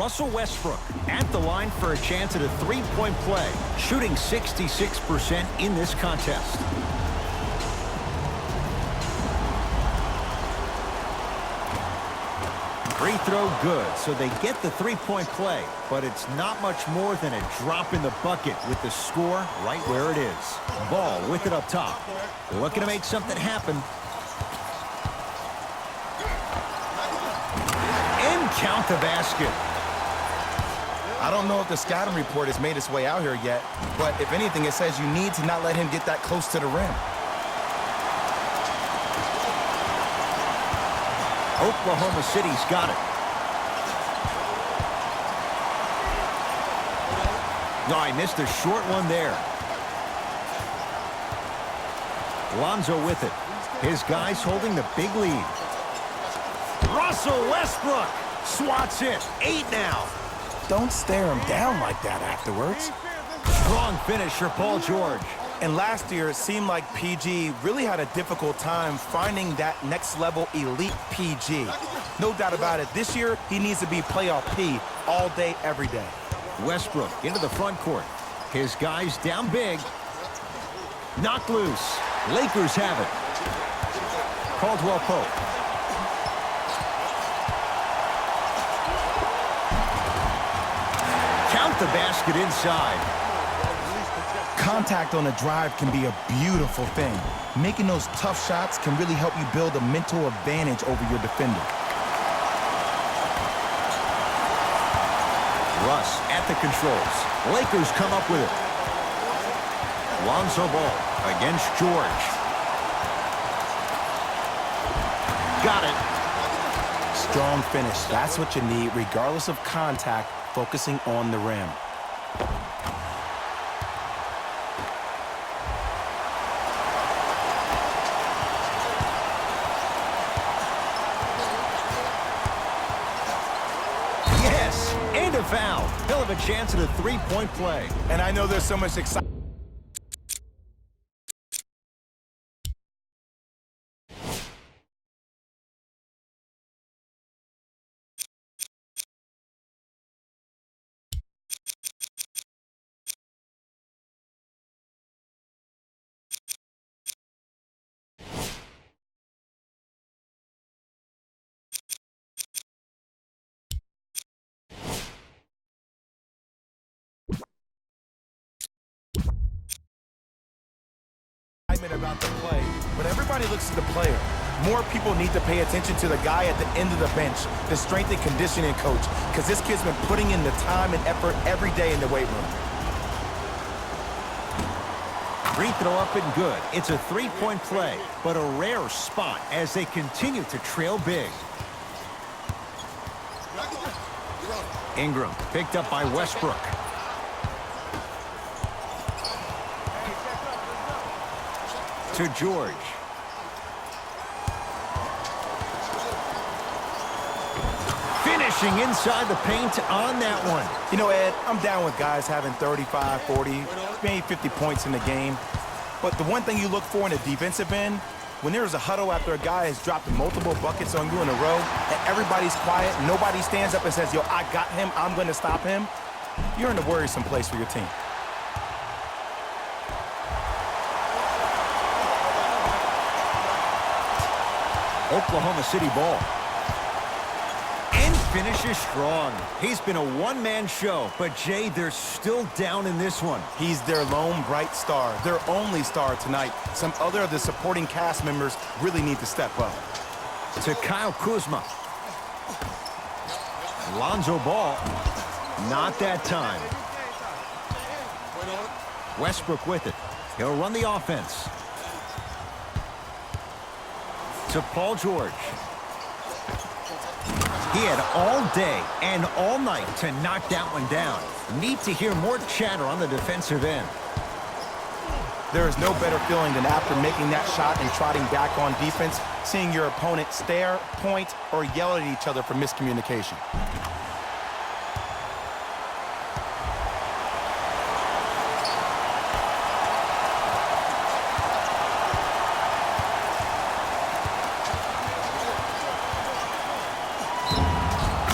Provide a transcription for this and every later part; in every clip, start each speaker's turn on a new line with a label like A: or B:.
A: Russell Westbrook at the line for a chance at a three-point play, shooting 66% in this contest. Free throw good, so they get the three-point play, but it's not much more than a drop in the bucket with the score right where it is. Ball with it up top. Looking to make something happen. And count the basket.
B: I don't know if the scouting report has made its way out here yet, but if anything, it says you need to not let him get that close to the rim.
A: Oklahoma City's got it. No, I missed a short one there. Lonzo with it. His guys holding the big lead. Russell Westbrook swats it. 8 now.
B: Don't stare him down like that afterwards.
A: Strong finish for Paul George.
B: And last year, it seemed like PG really had a difficult time finding that next-level elite PG. No doubt about it, this year, he needs to be playoff P all day, every day.
A: Westbrook into the front court. His guys down big. Knocked loose. Lakers have it. Caldwell Pope. Count the basket inside.
B: Contact on a drive can be a beautiful thing. Making those tough shots can really help you build a mental advantage over your defender.
A: Russ at the controls. Lakers come up with it. Lonzo Ball against George. Got it.
B: Strong finish. That's what you need, regardless of contact, focusing on the rim.
A: Foul. He'll have a chance at a three-point play.
B: And I know there's so much excitement. About the play, but everybody looks at the player. More people need to pay attention to the guy at the end of the bench, the strength and conditioning coach, because this kid's been putting in the time and effort every day in the weight room.
A: Free throw up and good. It's a three-point play, but a rare spot as they continue to trail big. Ingram picked up by Westbrook. To George. Finishing inside the paint on that one.
B: You know, Ed, I'm down with guys having 35, 40, maybe 50 points in the game. But the one thing you look for in a defensive end, when there's a huddle after a guy has dropped multiple buckets on you in a row, and everybody's quiet, nobody stands up and says, yo, I got him, I'm going to stop him, you're in a worrisome place for your team.
A: Oklahoma City ball. And finishes strong. He's been a one-man show, but Jay, they're still down in this one.
B: He's their lone bright star, their only star tonight. Some other of the supporting cast members really need to step up.
A: To Kyle Kuzma. Lonzo Ball. Not that time. Westbrook with it. He'll run the offense. To Paul George. He had all day and all night to knock that one down. Need to hear more chatter on the defensive end.
B: There is no better feeling than after making that shot and trotting back on defense, seeing your opponent stare, point, or yell at each other for miscommunication.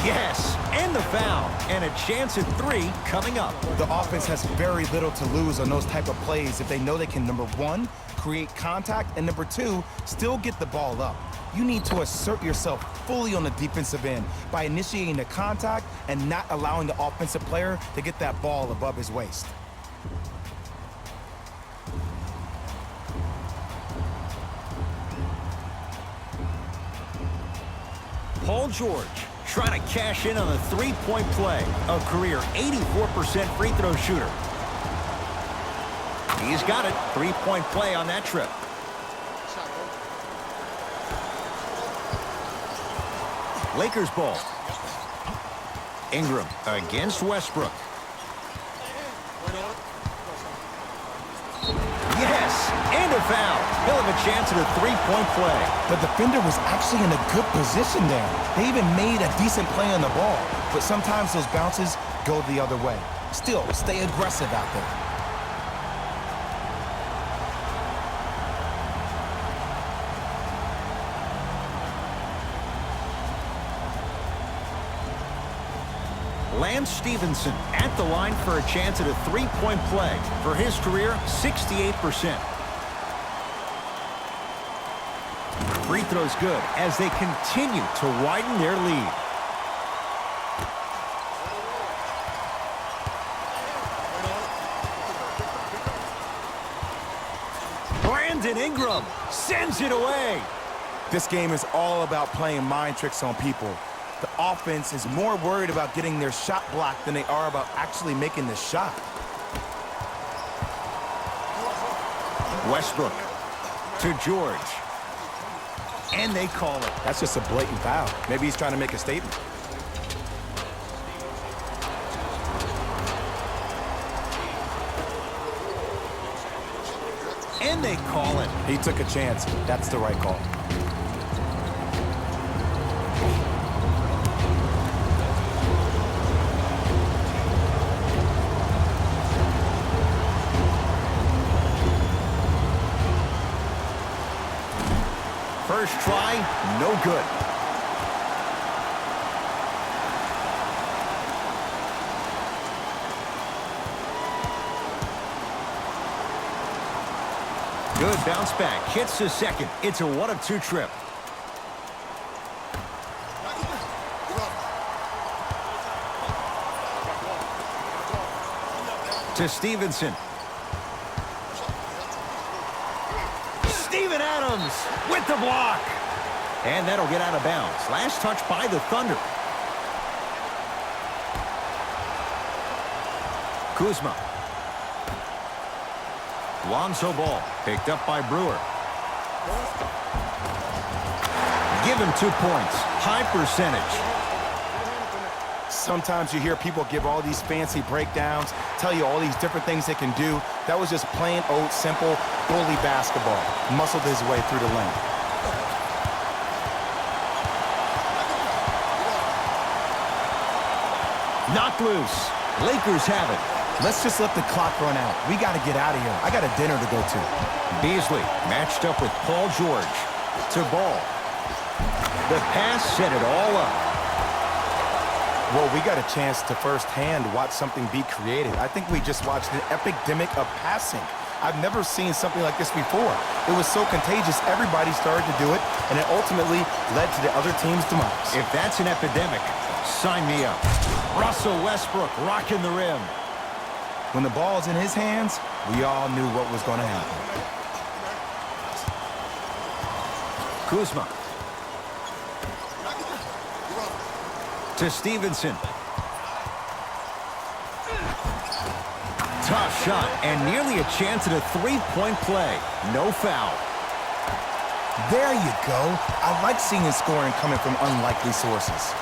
A: Yes, and the foul. and a chance at 3 coming up.
B: The offense has very little to lose on those type of plays if they know they can, number 1, create contact, and number 2, still get the ball up. You need to assert yourself fully on the defensive end by initiating the contact and not allowing the offensive player to get that ball above his waist.
A: Paul George trying to cash in on the three-point play. A career 84% free throw shooter. He's got it. Three-point play on that trip. Lakers ball. Ingram against Westbrook. Yes, and a foul. He'll have a chance at a three-point play.
B: The defender was actually in a good position there. They even made a decent play on the ball, but sometimes those bounces go the other way. Still, stay aggressive out there.
A: Lance Stevenson at the line for a chance at a three-point play. For his career, 68%. Free throw's good as they continue to widen their lead. Brandon Ingram sends it away.
B: This game is all about playing mind tricks on people. The offense is more worried about getting their shot blocked than they are about actually making the shot.
A: Westbrook to George. And they call it.
B: That's just a blatant foul. Maybe he's trying to make a statement.
A: And they call it.
B: He took a chance. That's the right call.
A: First try, no good. Good bounce back. Hits the second. It's a 1 of 2 trip. To Stevenson. Steven Adams with the block. And that'll get out of bounds. Last touch by the Thunder. Kuzma. Lonzo Ball picked up by Brewer. Give him 2 points. High percentage.
B: Sometimes you hear people give all these fancy breakdowns, tell you all these different things they can do. That was just plain old, simple, bully basketball. Muscled his way through the lane.
A: Knocked loose. Lakers have it.
B: Let's just let the clock run out. We got to get out of here. I got a dinner to go to.
A: Beasley matched up with Paul George. To Ball. The pass set it all up.
B: Well, we got a chance to firsthand watch something be created. I think we just watched an epidemic of passing. I've never seen something like this before. It was so contagious, everybody started to do it, and it ultimately led to the other team's demise.
A: If that's an epidemic, sign me up. Russell Westbrook rocking the rim.
B: When the ball's in his hands, we all knew what was going to happen.
A: Kuzma. To Stevenson. Tough shot and nearly a chance at a three-point play. No foul.
B: There you go. I like seeing scoring coming from unlikely sources.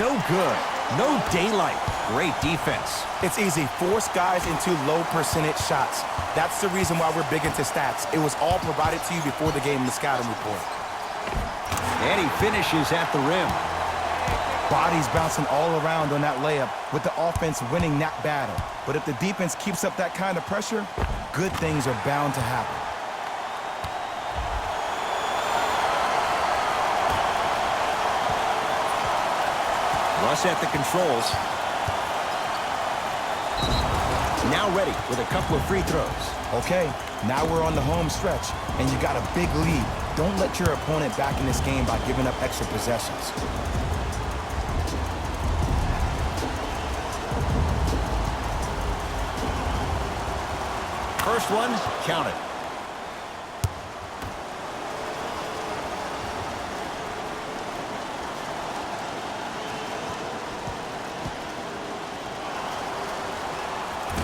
A: No good. No daylight. Great defense.
B: It's easy. Force guys into low percentage shots. That's the reason why we're big into stats. It was all provided to you before the game in the scouting report.
A: And he finishes at the rim.
B: Bodies bouncing all around on that layup with the offense winning that battle. But if the defense keeps up that kind of pressure, good things are bound to happen.
A: Russ at the controls. Now ready with a couple of free throws.
B: Okay, now we're on the home stretch, and you got a big lead. Don't let your opponent back in this game by giving up extra possessions.
A: First one, count it.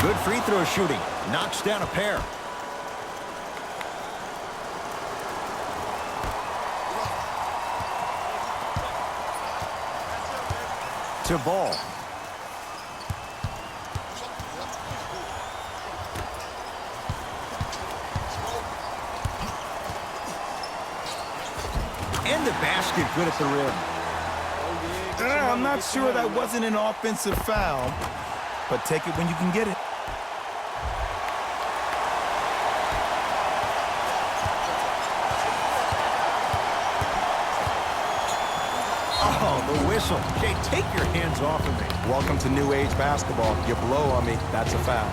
A: Good free throw shooting. Knocks down a pair. To Ball. And the basket good at the rim.
B: I'm not sure that wasn't an offensive foul, but take it when you can get it.
A: Oh, the whistle. Jay, take your hands off of me.
B: Welcome to new age basketball. You blow on me, that's a foul.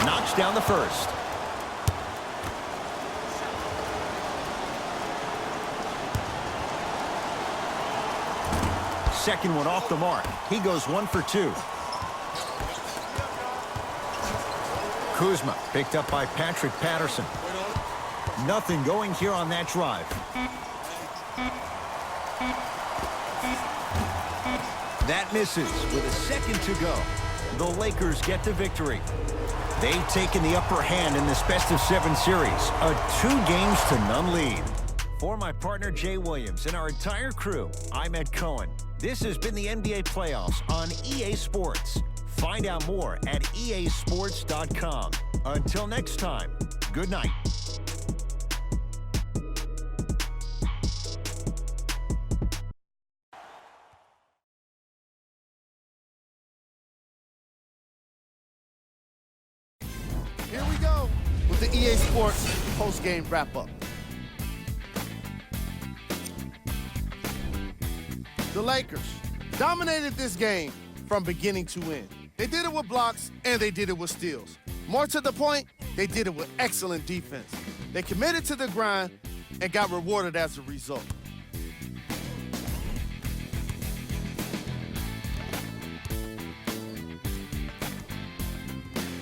A: Knocks down the first. Second one off the mark. He goes 1 for 2. Kuzma picked up by Patrick Patterson. Nothing going here on that drive. That misses with a second to go. The Lakers get the victory. They've taken the upper hand in this best-of-7 series. A 2-games-to-none lead. For my partner Jay Williams and our entire crew, I'm Ed Cohen. This has been the NBA Playoffs on EA Sports. Find out more at easports.com. Until next time, good night.
C: Here we go with the EA Sports post-game wrap-up. The Lakers dominated this game from beginning to end. They did it with blocks, and they did it with steals. More to the point, they did it with excellent defense. They committed to the grind and got rewarded as a result.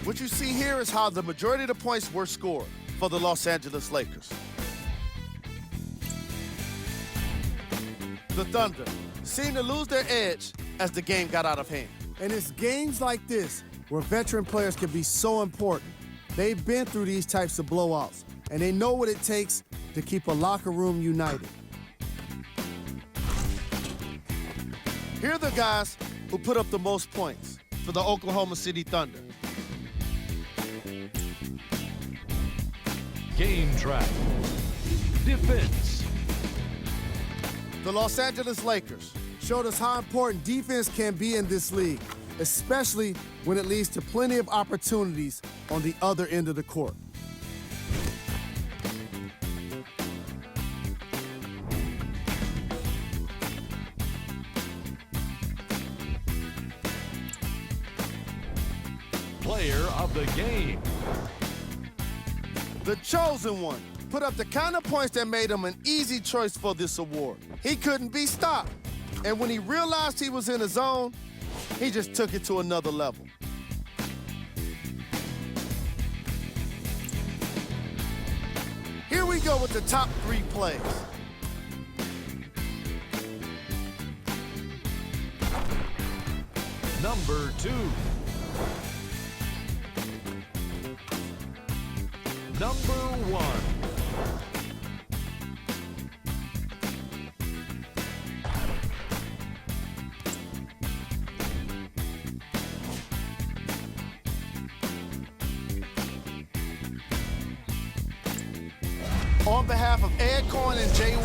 C: What you see here is how the majority of the points were scored for the Los Angeles Lakers. The Thunder seemed to lose their edge as the game got out of hand.
D: And it's games like this where veteran players can be so important. They've been through these types of blowouts, and they know what it takes to keep a locker room united.
C: Here are the guys who put up the most points for the Oklahoma City Thunder.
E: Game track. Defense.
C: The Los Angeles Lakers
D: Showed us how important defense can be in this league, especially when it leads to plenty of opportunities on the other end of the court.
E: Player of the game.
C: The chosen one put up the kind of points that made him an easy choice for this award. He couldn't be stopped. And when he realized he was in a zone, he just took it to another level. Here we go with the top 3 plays.
E: Number 2. Number 1.
C: On behalf of Ed Cohen and Jay